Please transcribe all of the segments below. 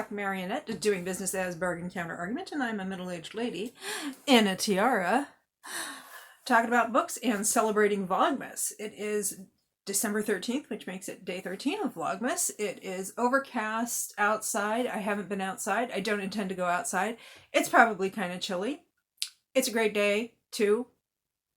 Chuck Marionette, doing business as Bargain Counter Argument, and I'm a middle-aged lady in a tiara talking about books and celebrating Vlogmas. It is December 13th, which makes it day 13 of Vlogmas. It is overcast outside. I haven't been outside. I don't intend to go outside. It's probably kind of chilly. It's a great day to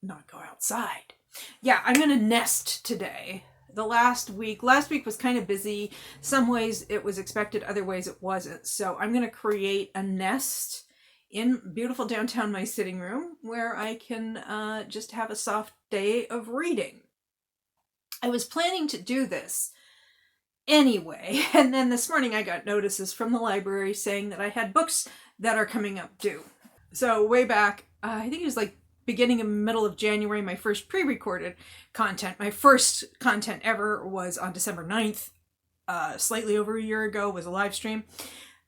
not go outside. Yeah, I'm going to nest today. Last week was kind of busy. Some ways it was expected, other ways it wasn't. So I'm going to create a nest in beautiful downtown my sitting room where I can just have a soft day of reading. I was planning to do this anyway, and then this morning I got notices from the library saying that I had books that are coming up due. So way back, I think it was like beginning and middle of January, my first pre-recorded content. My first content ever was on December 9th, slightly over a year ago, was a live stream.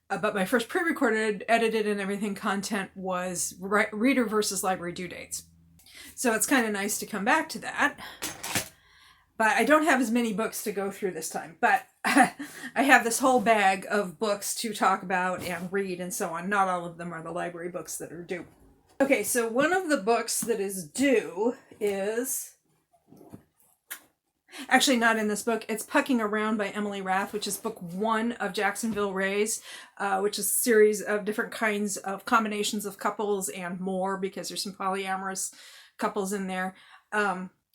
But my first pre-recorded, edited and everything content was reader versus library due dates. So it's kind of nice to come back to that. But I don't have as many books to go through this time. But I have this whole bag of books to talk about and read and so on. Not all of them are the library books that are due. Okay, so one of the books that is due is, actually not in this book, it's Pucking Around by Emily Rath, which is book 1 of Jacksonville Rays, which is a series of different kinds of combinations of couples and more, because there's some polyamorous couples in there.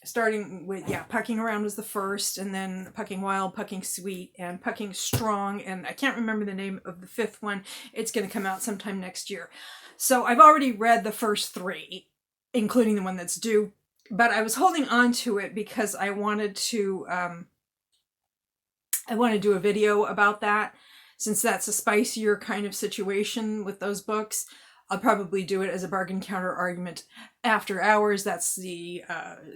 Starting with, Pucking Around was the first, and then Pucking Wild, Pucking Sweet, and Pucking Strong, and I can't remember the name of the 5th one. It's going to come out sometime next year. So I've already read the first 3, including the one that's due, but I was holding on to it because I wanted to do a video about that, since that's a spicier kind of situation with those books. I'll probably do it as a Bargain Counter Argument after hours. That's the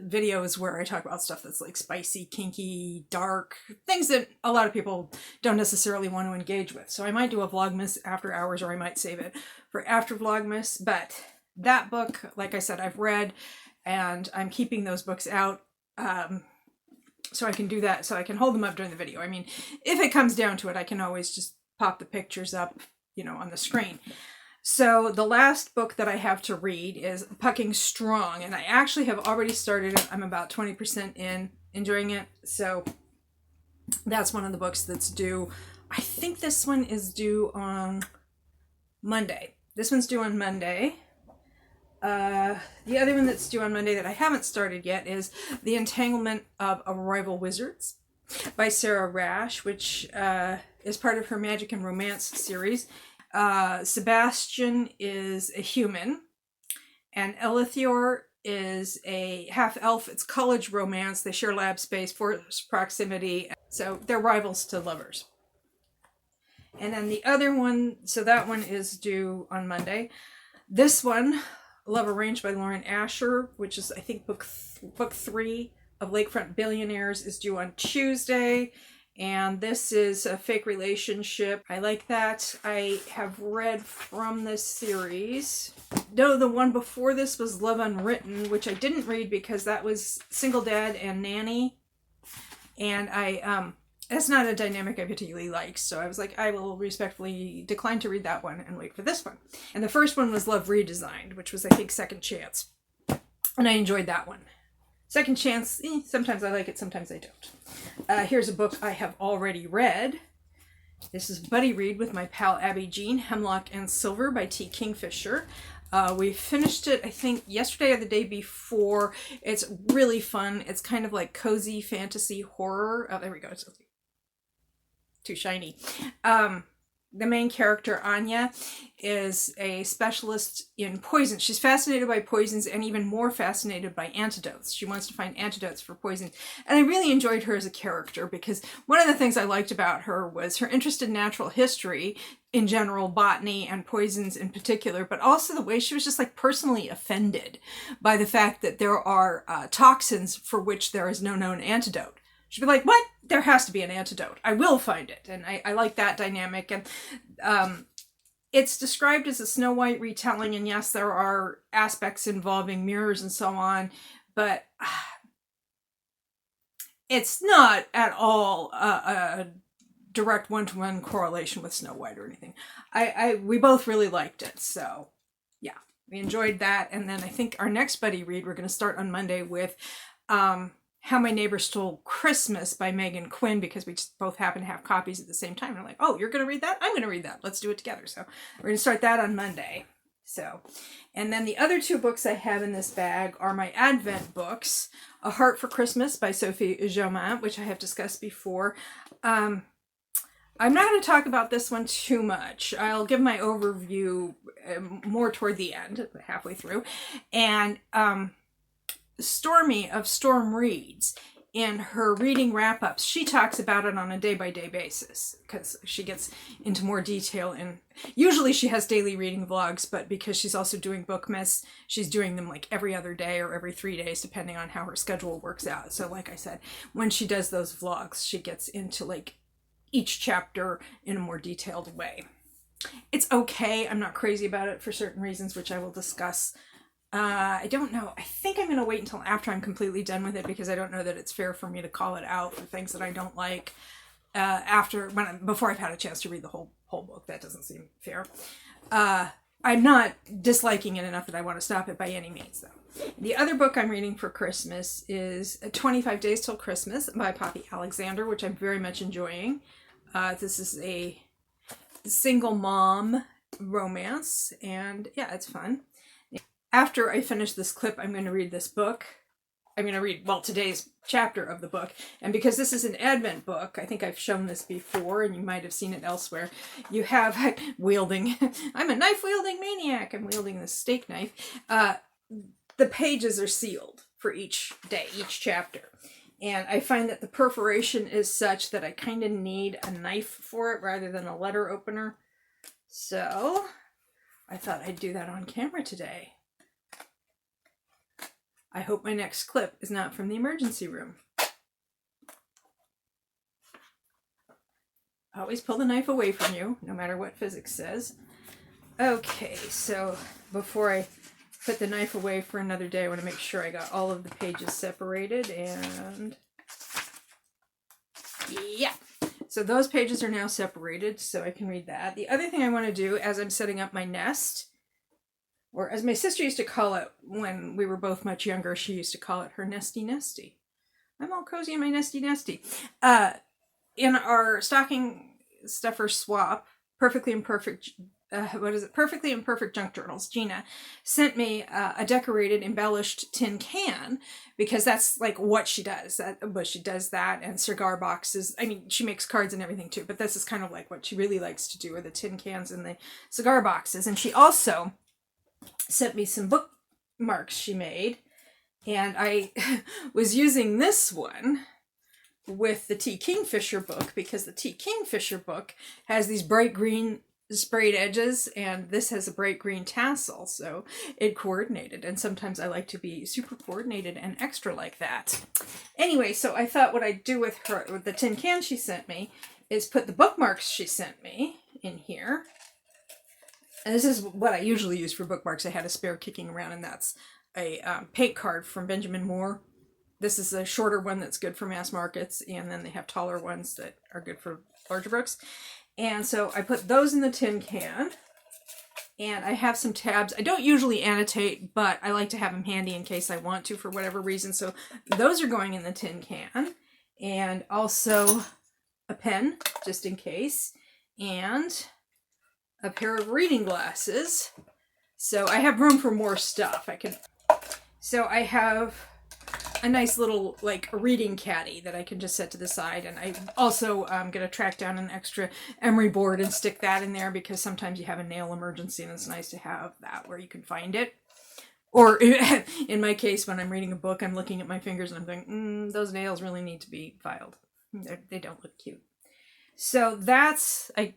videos where I talk about stuff that's like spicy, kinky, dark, things that a lot of people don't necessarily want to engage with. So I might do a Vlogmas after hours, or I might save it for after Vlogmas. But that book, like I said, I've read, and I'm keeping those books out so I can do that, so I can hold them up during the video. I mean, if it comes down to it, I can always just pop the pictures up, on the screen. So the last book that I have to read is Pucking Strong, and I actually have already started it. I'm about 20% in, enjoying it. So that's one of the books that's due. I think this one is due on Monday. This one's due on Monday. The other one that's due on Monday that I haven't started yet is The Entanglement of Rival Wizards by Sarah Rash, which is part of her Magic and Romance series. Sebastian is a human, and Elithior is a half-elf. It's college romance. They share lab space, force proximity, so they're rivals to lovers. And then the other one, so that one is due on Monday. This one, Love Arranged by Lauren Asher, which is, I think, book 3 of Lakefront Billionaires, is due on Tuesday. And this is a fake relationship. I like that. I have read from this series. No, the one before this was Love Unwritten, which I didn't read because that was single dad and nanny. And that's not a dynamic I particularly like. So I was like, I will respectfully decline to read that one and wait for this one. And the first one was Love Redesigned, which was, I think, Second Chance. And I enjoyed that one. Second Chance, sometimes I like it, sometimes I don't. Here's a book I have already read. This is Buddy Read with my pal Abby Jean, Hemlock and Silver by T. Kingfisher. We finished it, I think, yesterday or the day before. It's really fun. It's kind of like cozy fantasy horror. Oh, there we go. It's too shiny. The main character, Anya, is a specialist in poisons. She's fascinated by poisons and even more fascinated by antidotes. She wants to find antidotes for poisons. And I really enjoyed her as a character because one of the things I liked about her was her interest in natural history in general, botany and poisons in particular, but also the way she was just like personally offended by the fact that there are toxins for which there is no known antidote. She'd be like, what? There has to be an antidote. I will find it. And I like that dynamic. And it's described as a Snow White retelling. And yes, there are aspects involving mirrors and so on. But it's not at all a direct one-to-one correlation with Snow White or anything. We both really liked it, so yeah, we enjoyed that. And then I think our next buddy read, we're going to start on Monday with How My Neighbor Stole Christmas by Megan Quinn, because we just both happen to have copies at the same time. And I'm like, oh, you're going to read that? I'm going to read that. Let's do it together. So we're going to start that on Monday. So, and then the other 2 books I have in this bag are my Advent books, A Heart for Christmas by Sophie Jomant, which I have discussed before. I'm not going to talk about this one too much. I'll give my overview more toward the end, halfway through. And Stormy of Storm Reads, in her reading wrap-ups, she talks about it on a day-by-day basis because she gets into more detail. And usually she has daily reading vlogs, but because she's also doing Vlogmas, she's doing them like every other day or every 3 days, depending on how her schedule works out. So like I said, when she does those vlogs, she gets into like each chapter in a more detailed way. It's okay. I'm not crazy about it for certain reasons, which I will discuss. I don't know. I think I'm going to wait until after I'm completely done with it, because I don't know that it's fair for me to call it out for things that I don't like before I've had a chance to read the whole book. That doesn't seem fair. I'm not disliking it enough that I want to stop it by any means, though. The other book I'm reading for Christmas is 25 Days Till Christmas by Poppy Alexander, which I'm very much enjoying. This is a single mom romance, and yeah, it's fun. After I finish this clip, I'm going to read this book. I'm going to read, well, today's chapter of the book. And because this is an Advent book, I think I've shown this before, and you might have seen it elsewhere. You have wielding, I'm a knife-wielding maniac. I'm wielding this steak knife. The pages are sealed for each day, each chapter. And I find that the perforation is such that I kind of need a knife for it rather than a letter opener. So I thought I'd do that on camera today. I hope my next clip is not from the emergency room. Always pull the knife away from you, no matter what physics says. Okay, so before I put the knife away for another day, I want to make sure I got all of the pages separated, and yeah. So those pages are now separated, so I can read that. The other thing I want to do as I'm setting up my nest, or as my sister used to call it when we were both much younger, she used to call it her nesty nesty. I'm all cozy in my nesty nesty. In our stocking stuffer swap, Perfectly Imperfect Junk Journals, Gina sent me a decorated, embellished tin can, because that's like what she does. She does that, and cigar boxes. I mean, she makes cards and everything too, but this is kind of like what she really likes to do, are the tin cans and the cigar boxes. And she also sent me some bookmarks she made, and I was using this one with the T. Kingfisher book, because the T. Kingfisher book has these bright green sprayed edges, and this has a bright green tassel, so it coordinated. And sometimes I like to be super coordinated and extra like that. Anyway, so I thought what I'd do with the tin can she sent me is put the bookmarks she sent me in here. And this is what I usually use for bookmarks. I had a spare kicking around, and that's a paint card from Benjamin Moore. This is a shorter one that's good for mass markets, and then they have taller ones that are good for larger books. And so I put those in the tin can, and I have some tabs. I don't usually annotate, but I like to have them handy in case I want to for whatever reason. So those are going in the tin can, and also a pen just in case, and a pair of reading glasses. So I have room for more stuff. So I have a nice little like reading caddy that I can just set to the side, and I also going to track down an extra emery board and stick that in there, because sometimes you have a nail emergency and it's nice to have that where you can find it. Or in my case, when I'm reading a book, I'm looking at my fingers and I'm going, those nails really need to be filed. They don't look cute. So that's, I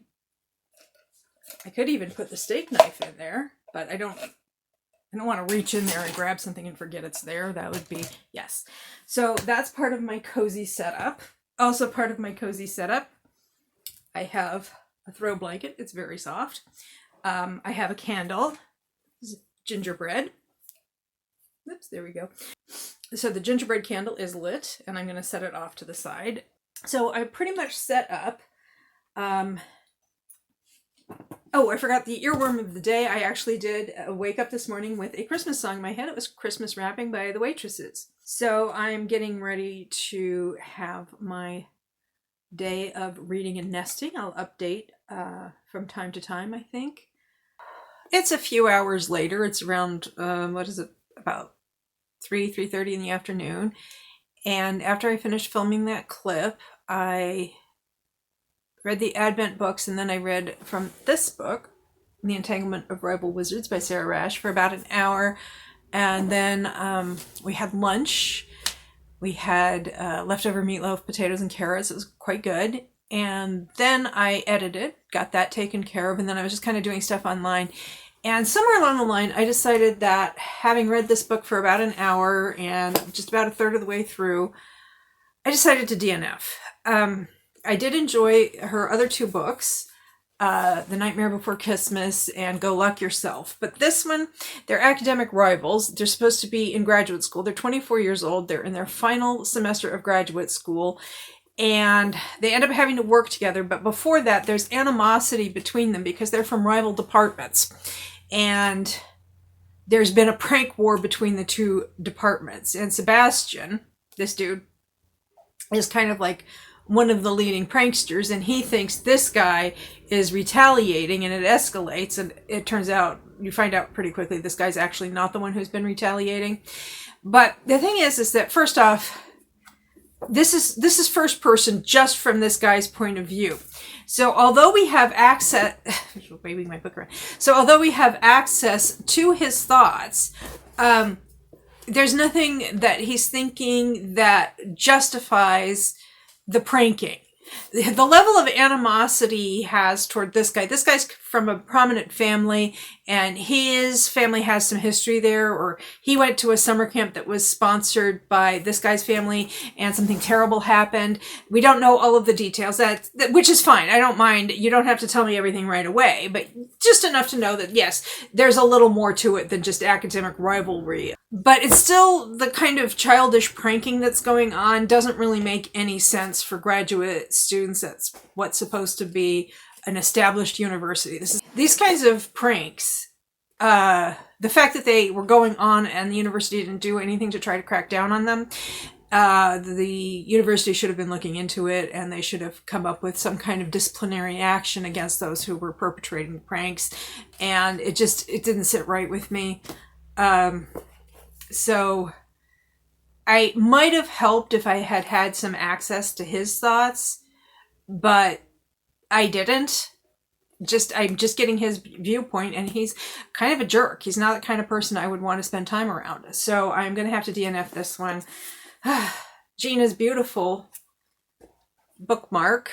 could even put the steak knife in there, but I don't want to reach in there and grab something and forget it's there. That would be, yes. So that's part of my cozy setup. Also part of my cozy setup, I have a throw blanket. It's very soft. I have a candle, gingerbread. Oops, there we go. So the gingerbread candle is lit, and I'm going to set it off to the side. So I pretty much set up. Um, oh, I forgot the earworm of the day. I actually did wake up this morning with a Christmas song in my head. It was Christmas Wrapping by the Waitresses. So I'm getting ready to have my day of reading and nesting. I'll update from time to time, I think. It's a few hours later. It's around, what is it, about 3:30 in the afternoon. And after I finished filming that clip, I read the Advent books, and then I read from this book, The Entanglement of Rival Wizards by Sarah Rash, for about an hour. And then we had lunch. We had leftover meatloaf, potatoes, and carrots. It was quite good. And then I edited, got that taken care of, and then I was just kind of doing stuff online. And somewhere along the line, I decided that having read this book for about an hour and just about a third of the way through, I decided to DNF. I did enjoy her other two books, The Nightmare Before Christmas and Go Luck Yourself. But this one, they're academic rivals. They're supposed to be in graduate school. They're 24 years old. They're in their final semester of graduate school. And they end up having to work together. But before that, there's animosity between them because they're from rival departments. And there's been a prank war between the two departments. And Sebastian, this dude, is kind of like one of the leading pranksters, and he thinks this guy is retaliating, and it escalates, and it turns out, you find out pretty quickly, this guy's actually not the one who's been retaliating. But the thing is that first off, this is first person just from this guy's point of view. So although we have access, waving my book around. So although we have access to his thoughts, there's nothing that he's thinking that justifies the pranking. The level of animosity he has toward this guy's from a prominent family, and his family has some history there, or he went to a summer camp that was sponsored by this guy's family and something terrible happened. We don't know all of the details, which is fine. I don't mind. You don't have to tell me everything right away, but just enough to know that, yes, there's a little more to it than just academic rivalry. But it's still the kind of childish pranking that's going on doesn't really make any sense for graduate students. That's what's supposed to be an established university. These kinds of pranks, the fact that they were going on and the university didn't do anything to try to crack down on them, the university should have been looking into it, and they should have come up with some kind of disciplinary action against those who were perpetrating pranks. And it didn't sit right with me. So I might have helped if I had had some access to his thoughts, but I didn't. I'm just getting his viewpoint, and he's kind of a jerk. He's not the kind of person I would want to spend time around. So I'm going to have to DNF this one. Gina's Beautiful bookmark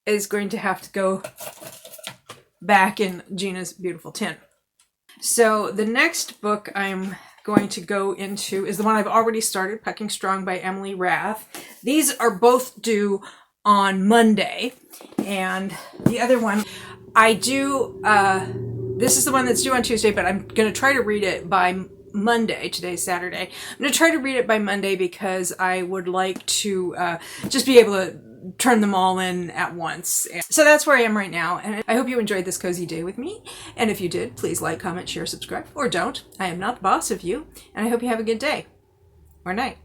is going to have to go back in Gina's Beautiful tin. So the next book I'm going to go into is the one I've already started, Pucking Strong by Emily Rath. These are both due on Monday, and the other one this is the one that's due on Tuesday, but I'm going to try to read it by Monday. Today's Saturday. I'm going to try to read it by Monday because I would like to just be able to turn them all in at once. So that's where I am right now, and I hope you enjoyed this cozy day with me. And if you did, please like, comment, share, subscribe, or don't. I am not the boss of you, and I hope you have a good day or night.